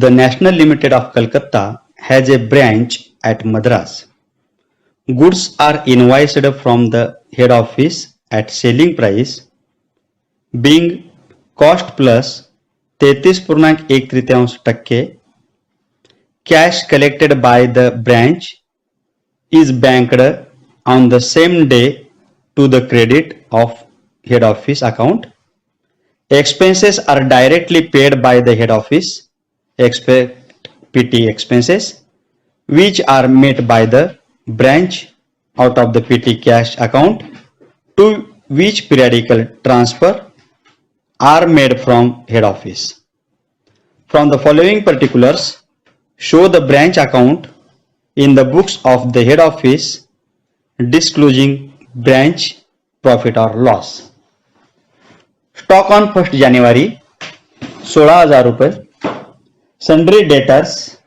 The National Limited of Calcutta has a branch at Madras. Goods are invoiced from the head office at selling price being cost plus 33.1%. Cash collected by the branch is banked on the same day to the credit of head office account. Expenses are directly paid by the head office, except PT expenses, which are met by the branch out of the PT cash account, to which periodical transfer are made from head office. From the following particulars, show the branch account in the books of the head office disclosing branch profit or loss. Stock on 1st January 16,000 रुपये. Sundry debtors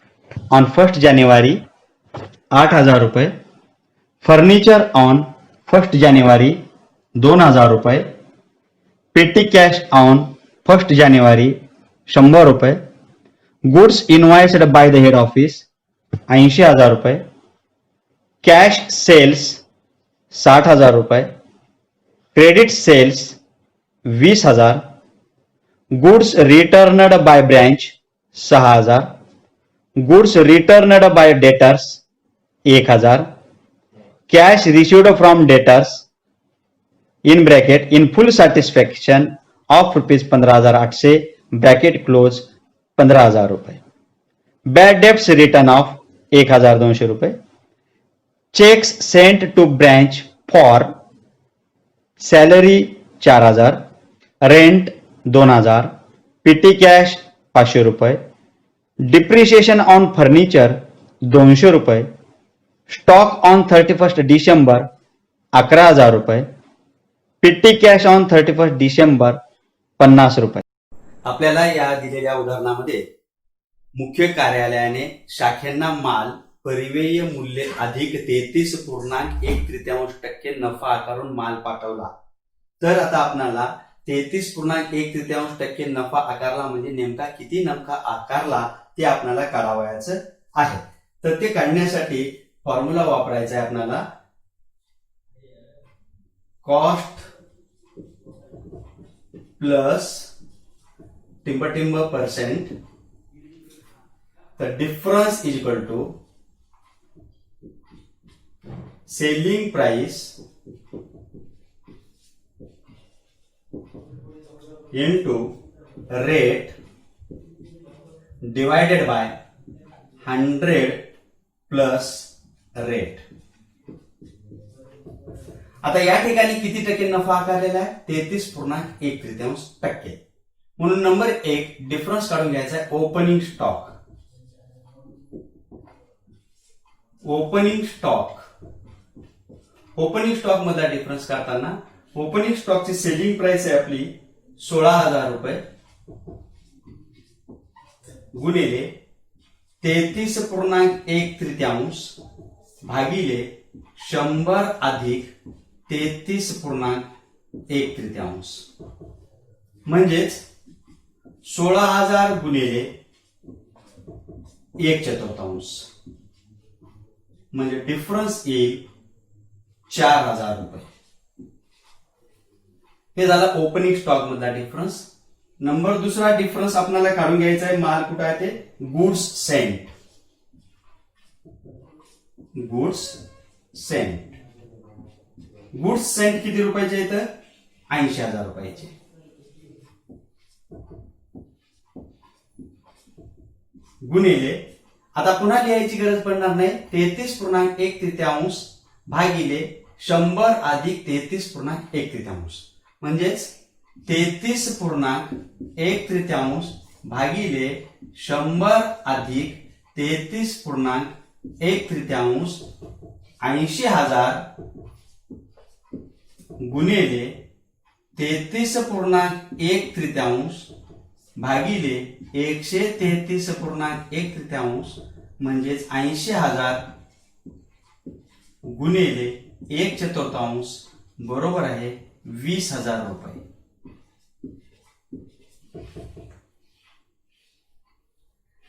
on 1st January 8,000 रुपये. Furniture on 1st January 2,000 रुपये. Petty cash on 1st January 100 रुपये. Goods invoiced by the head office 80,000 रुपये. Cash sales 60,000 रुपये. Credit sales 20,000. Goods returned by branch 6,000. Goods returned by debtors 1,000. Cash received from debtors in bracket in full satisfaction of rupees 15,800 bracket close 15,000 रुपये. Bad debts return of 1,200 रुपये. Checks sent to branch for salary 4,000, rent 2,000, PT cash 500 रुपये. Depreciation on furniture 200 रुपये. Stock on 31st December 11,000 रुपये. PT cash on 31st December 50 रुपये. आपल्याला या दिलेल्या उदाहरणामध्ये मुख्य कार्यालयाने शाखेंना माल परिव्यय मूल्य अधिक 33.1% नफा आकारून माल पाठवला. तर आता आपल्याला 33.1% नफा आकारला म्हणजे नेमका किती नफा आकारला ते आपल्याला काढावयाचं आहे. तर ते काढण्यासाठी फॉर्म्युला वापरायचा आहे आपल्याला. कॉस्ट प्लस टिंब percent, the difference is equal to selling price into rate divided by 100 plus rate. आता या ठिकाणी किती टक्के नफा आकारलेला आहे? 33.1%. म्हणून नंबर 1 डिफरन्स काढून घ्यायचा आहे. Opening stock. ओपनिंग स्टॉक मधला डिफरन्स काढताना ओपनिंग स्टॉकची सेलिंग प्राइस आहे आपली 16,000 रुपये गुणिले 33.1% भागिले 100 अधिक 33.1%, म्हणजेच 16,000 गुणिले 1/4, म्हणजे डिफरन्स येईल 4,000 रुपये. हे झाला ओपनिंग स्टॉक मधला डिफरन्स. नंबर दुसरा डिफरन्स आपल्याला काढून घ्यायचा आहे. माल कुठे आहे ते? Goods Saint. गुड्स सेंट किती रुपयाचे येतं? 80,000 रुपयाचे. गुणिले आता पुन्हा लिहायची गरज पडणार नाही. 33.1% भागिले 100 अधिक 33.1%, म्हणजेच 33.1% भागिले 100 अधिक 33.1%, 80,000 गुणिले 33.1% भागिले 133.1%, म्हणजेच 80,000 गुणिले 1/4 बरोबर आहे 20,000 रुपये.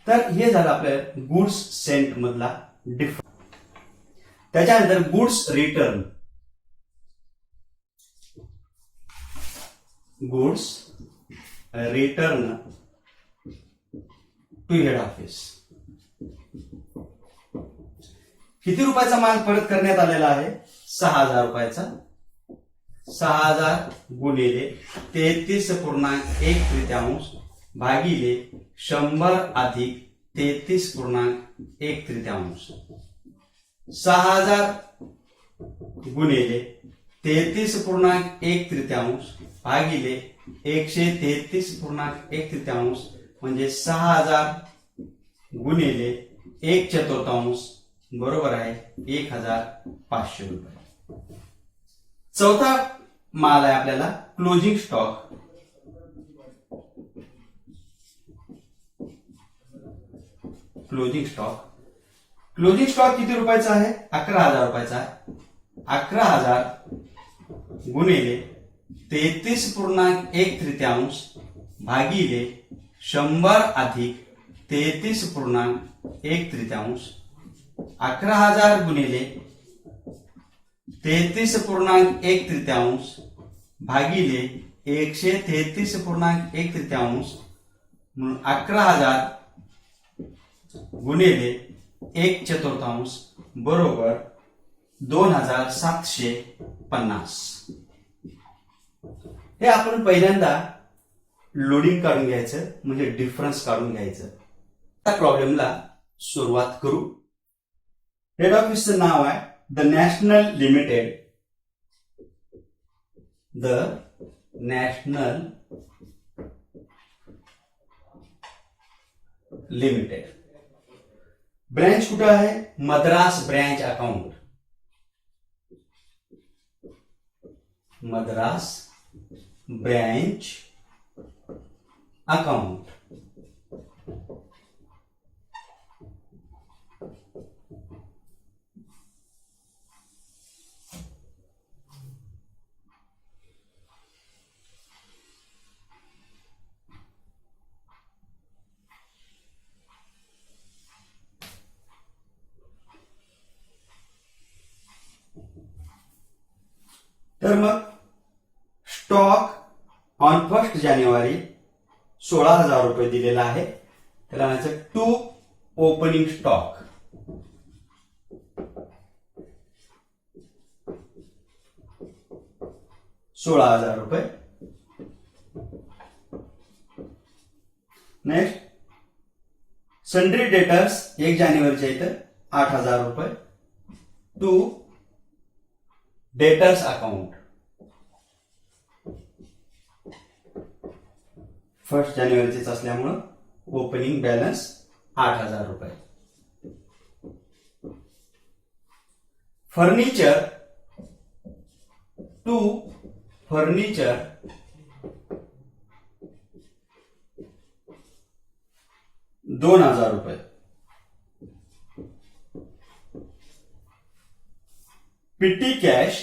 तर हे झालं आपलं गुड्स सेंट मधला डिफरन्स. त्याच्यानंतर goods return. Goods return to head office. किती रुपयाचा माल परत करण्यात आलेला आहे? 6,000 रुपयाचा. 6,000 गुणिले 33.1 भागिले 100 अधिक 33.1. 6,000 गुणिले 33.1 भागिले 133.1 म्हणजे 6,000 गुणिले 1/4 बरोबर आहे 1,500 रुपये. चौथा माल आहे आपल्याला closing stock. Closing stock. Closing stock किती रुपयाचा आहे? 11,000 रुपयाचा आहे. 11,000 गुणिले 33.1 भागिले 100 अधिक 33.1. 11,000 गुणिले 33.1 भागिले 133.1 म्हणून 11,000 गुणिले 1/4 बरोबर 2,750. हे आपण पहिल्यांदा लोडिंग काढून घ्यायचं म्हणजे डिफरन्स काढून घ्यायचं. त्या प्रॉब्लेमला सुरुवात करू. हेड ऑफिसचं नाव आहे the national limited. The national limited. Branch कुठं आहे? Madras branch account. Madras branch account. तर मग स्टॉक ऑन 1 जानेवारी 16,000 रुपये दिलेला आहे. त्याला म्हणायचं to opening stock. ₹16,000. Next sundry debtors 1 जानेवारीच्या इथं 8,000 रुपये. To debtors account. 1 जानेवारीचेच असल्यामुळं ओपनिंग बॅलन्स 8,000 रुपये. फर्निचर टू फर्निचर 2,000 रुपये. पिटी कॅश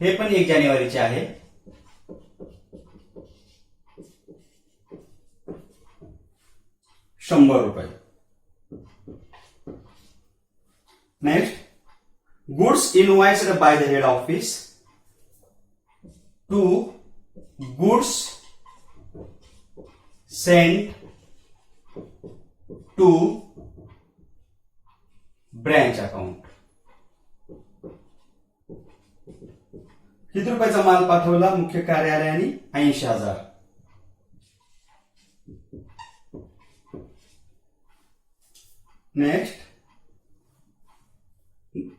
हे पण 1 जानेवारीचे आहे. 100 रुपये. Next goods invoiced by the head office to goods sent to branch account. किती रुपयाचा माल पाठवला मुख्य कार्यालयाने? 80,000. नेक्स्ट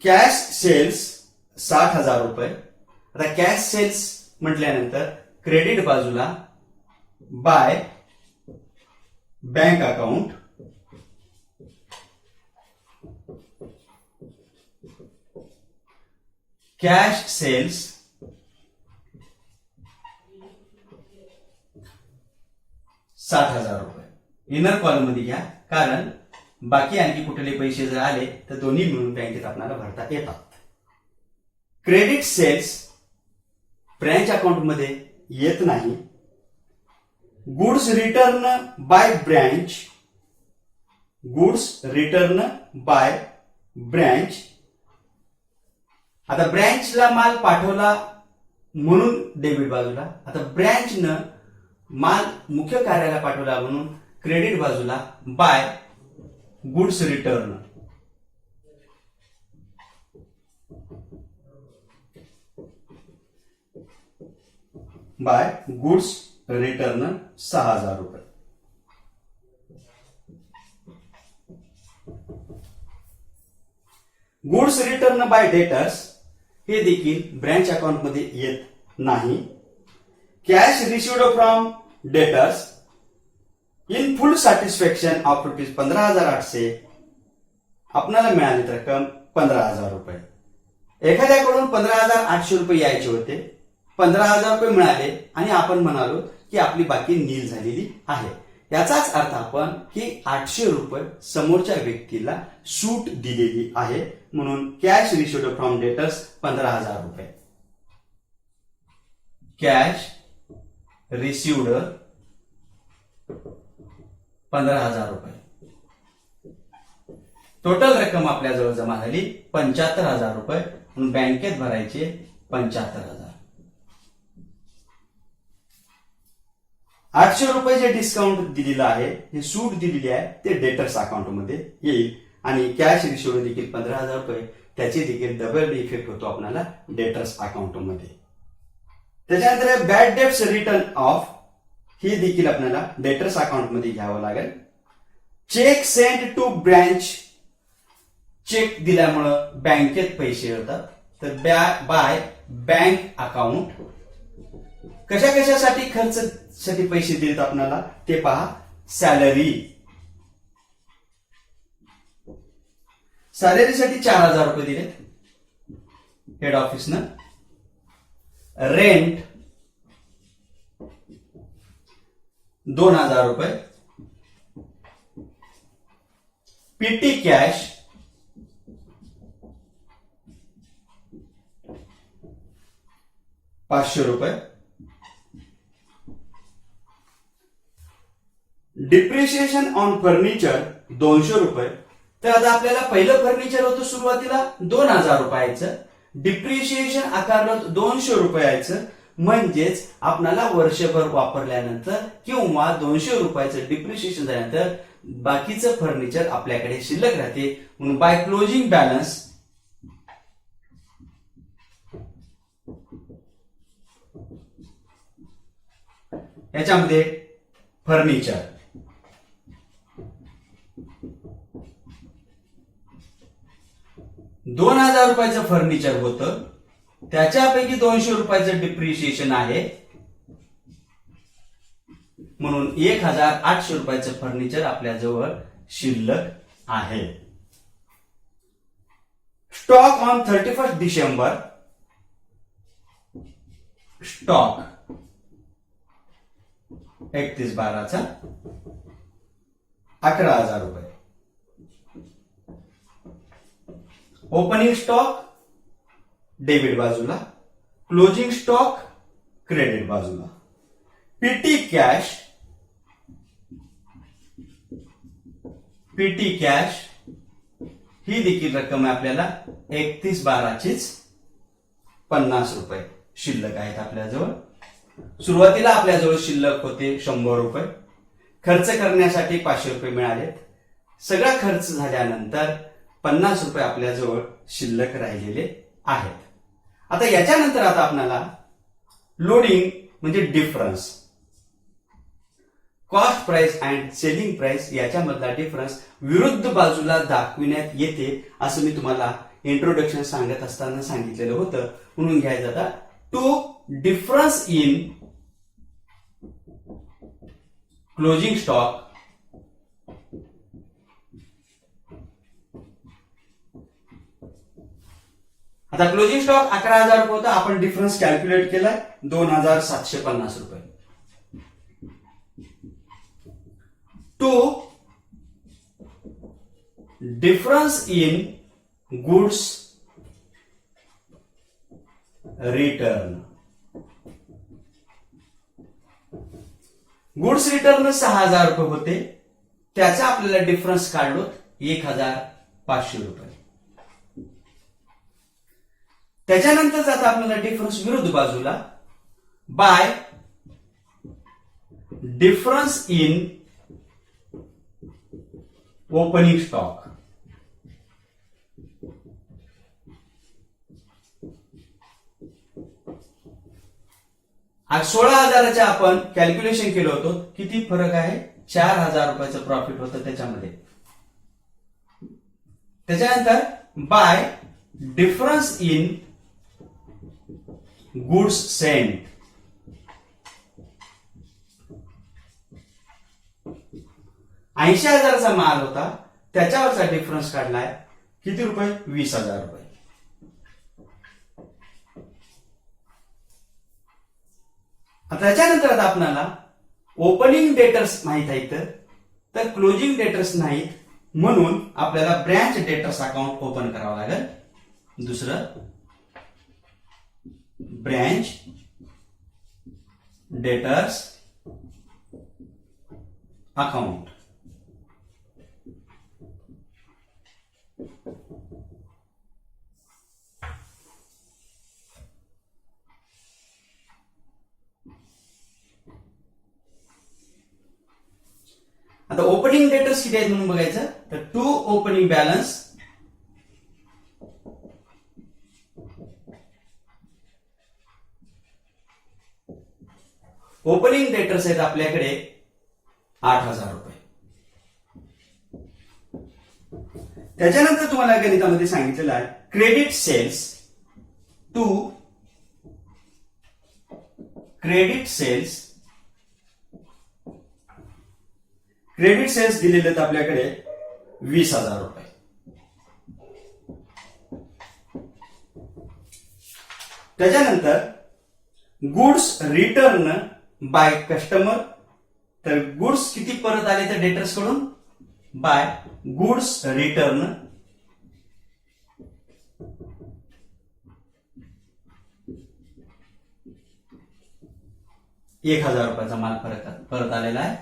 कॅश सेल्स 60,000 रुपये. आता कॅश सेल्स म्हटल्यानंतर क्रेडिट बाजूला by bank account cash sales 60,000 रुपये. इनर कॉलम मध्ये घ्या कारण बाकी आणखी कुठले पैसे जर आले तर दोन्ही मिळून बँकेत आपल्याला भरता येतात. क्रेडिट सेल्स ब्रँच अकाउंट मध्ये येत नाही. Goods return by branch goods return by branch. आता ब्रँचला माल पाठवला म्हणून डेबिट बाजूला, आता ब्रँचनं माल मुख्य कार्यालयाला पाठवला म्हणून क्रेडिट बाजूला by goods return. By goods return 6,000 रुपये. गुड्स रिटर्न बाय डेटर्स हे देखील ब्रँच अकाउंट मध्ये येत नाही. Cash received from debtors in full satisfaction of rupees 15,800 आपल्याला मिळाली रक्कम 15,000 रुपये. एखाद्याकडून 15,800 रुपये यायचे होते, 15,000 रुपये मिळाले आणि आपण म्हणालो की आपली बाकी नील झालेली आहे. याचाच अर्थ आपण की 800 रुपये समोरच्या व्यक्तीला सूट दिलेली आहे, म्हणून कॅश रिसिव्ड फ्रॉम डेटर्स 15,000 रुपये. कॅश रिसिव्ड 15,000 रुपये. टोटल रक्कम आपल्याजवळ जमा झाली 75,000 रुपये, म्हणून बँकेत भरायचे 75,000. 800 रुपये जे डिस्काउंट दिलेलं आहे, हे सूट दिलेली आहे, ते डेटर्स अकाउंट मध्ये येईल आणि कॅश रिसिव्ड देखील 15,000 रुपये, त्याचे देखील डबल इफेक्ट होतो आपल्याला डेटर्स अकाउंट मध्ये. त्याच्यानंतर बॅड डेट्स रिटर्न ऑफ हे देखील आपल्याला डेटर्स अकाउंट मध्ये घ्यावं लागेल. Cheque send to branch, cheque दिल्यामुळं बँकेत पैसे येतात, तर बाय बँक अकाउंट. कशा कशासाठी खर्चासाठी पैसे देत आपल्याला ते पहा. सॅलरी, सॅलरीसाठी 4,000 रुपये दिलेत हेड ऑफिसनं. रेंट 2,000 रुपये. पीटी कॅश 500 रुपये. डिप्रिशिएशन ऑन फर्निचर 200 रुपये. तर आता आपल्याला पहिलं फर्निचर होतं सुरुवातीला 2,000 रुपयाचं, डिप्रिशिएशन आकारलं 200 रुपयाचं, म्हणजेच आपल्याला वर्षभर वापरल्यानंतर किंवा 200 रुपयाचं डिप्रिशिएशन झाल्यानंतर बाकीचं फर्निचर आपल्याकडे शिल्लक राहते, म्हणून बाय क्लोजिंग बॅलन्स याच्यामध्ये फर्निचर 2,000 रुपयाचं फर्निचर होतं, त्याच्यापैकी 200 रुपयाचं डिप्रिशिएशन आहे, म्हणून 1,800 रुपयाचं फर्निचर आपल्याजवळ शिल्लक आहे. स्टॉक ऑन 31 डिसेंबर, स्टॉक 31/12चा 11,000 रुपये. ओपनिंग स्टॉक डेबिट बाजूला, क्लोजिंग स्टॉक क्रेडिट बाजूला. पीटी कॅश, पीटी कॅश ही देखील रक्कम आहे आपल्याला 31/12चीच 50 रुपये शिल्लक आहेत आपल्याजवळ. सुरुवातीला आपल्याजवळ शिल्लक होते 100 रुपये. खर्च करण्यासाठी 500 रुपये मिळालेत. सगळा खर्च झाल्यानंतर 50 रुपये आपल्याजवळ शिल्लक राहिलेले आहेत. आता याच्यानंतर आता आपल्याला लोडिंग म्हणजे difference, cost price and selling price याच्यामधला डिफरन्स विरुद्ध बाजूला दाखविण्यात येते, असं मी तुम्हाला इंट्रोडक्शन सांगत असताना सांगितलेलं होतं. म्हणून घ्यायचं आता to difference in closing stock आता क्लोजिंग स्टॉक 11,000 रुपये होता, आपण डिफरन्स कॅल्क्युलेट केलाय 2,750 रुपये. To difference in goods return, goods return 6,000 रुपये होते, त्याचा आपल्याला डिफरन्स काढलो 1500 रुपये. त्याच्यानंतर जाता आपल्याला डिफरन्स विरुद्ध बाजूला by difference in opening stock. आज 16,000च्या आपण कॅल्क्युलेशन केलं होतं. किती फरक आहे? 4,000 रुपयाचं प्रॉफिट होतं त्याच्यामध्ये. त्याच्यानंतर by difference in goods sent. $80,000चा माल होता, त्याच्यावरचा डिफरन्स काढलाय किती रुपये? 20,000 रुपये. त्याच्यानंतर आता आपल्याला ओपनिंग डेटर्स माहित आहेत तर क्लोजिंग डेटर्स नाहीत, म्हणून आपल्याला ब्रँच डेटर्स अकाउंट ओपन करावं लागेल. दुसरं ब्रँच डेटर्स अकाउंट. आता ओपनिंग डेटर्स किती आहेत म्हणून बघायचं तर to opening balance opening debtors आहेत आपल्याकडे 8,000 रुपये. त्याच्यानंतर तुम्हाला गणितामध्ये सांगितलेलं आहे credit sales to credit sales. Credit sales दिलेले आहेत आपल्याकडे 20,000 रुपये. त्याच्यानंतर गुड्स रिटर्न बाय कस्टमर. तर गुड्स किती परत आले तर डेटर्स कडून बाय गुड्स रिटर्न 1,000 रुपयाचा माल परत आलेला आहे.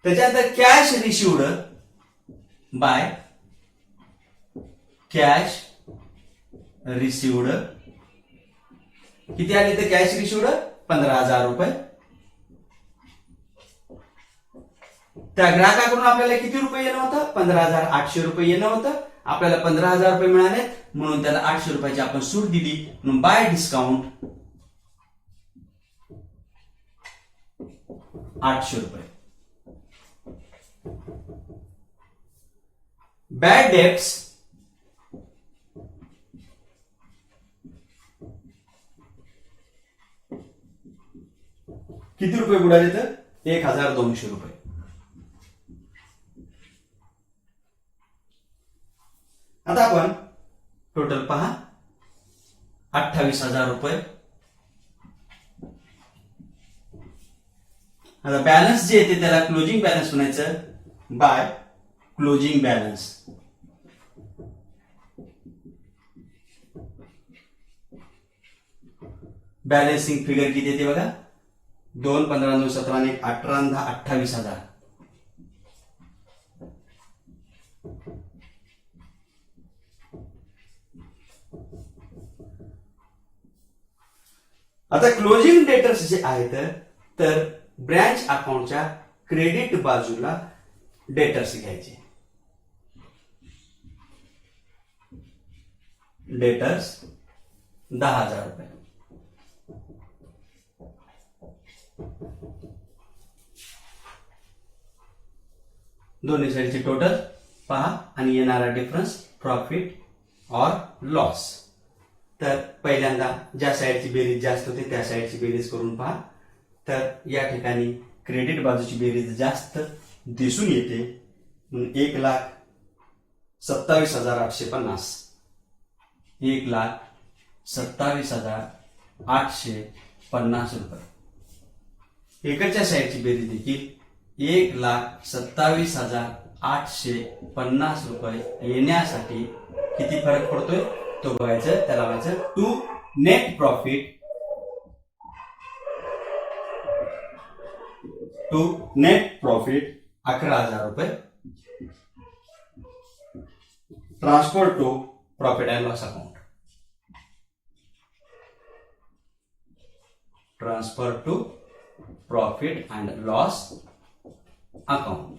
त्याच्यानंतर cash received by cash received. किती आले तर कॅश रिसिव्ड 15,000 रुपये. त्या ग्राहकाकडून आपल्याला किती रुपये येणं होतं? 15,800 रुपये येणं होतं. आपल्याला 15,000 रुपये मिळाले, म्हणून त्याला 800 रुपयाची आपण सूट दिली, म्हणून बाय डिस्काउंट 800 रुपये. बॅड डेट्स किती रुपये बुडाले तर 1,200 रुपये. आता आपण टोटल पहा 28,000 रुपये. आता बॅलन्स जे येते त्याला क्लोजिंग बॅलन्स म्हणायचं by closing balance. Balancing figure किती येते बघा 2, 15, 9, 17, 1, 18, 10, 28,000. आता क्लोजिंग डेटर्स जे आहेत तर ब्रँच अकाउंटच्या क्रेडिट बाजूला डेटर्स घ्यायचे. डेटर्स 10,000 रुपये. दोन्ही साईडचे टोटल पहा आणि येणारा डिफरन्स प्रॉफिट और लॉस. तर पहिल्यांदा ज्या साईडची बेरीज जास्त होते त्या साईडची बेरीज करून पहा. तर या ठिकाणी क्रेडिट बाजूची बेरीज जास्त दिसून येते, म्हणून 1,27,850 1,27,850 रुपये. इकडच्या साईडची बेरीज देखील 1,27,850 रुपये येण्यासाठी किती फरक पडतोय तो बघायचं. त्याला बघायचं to net profit to net profit 11,000 रुपये. Transfer to profit and loss account. Transfer to profit and loss account.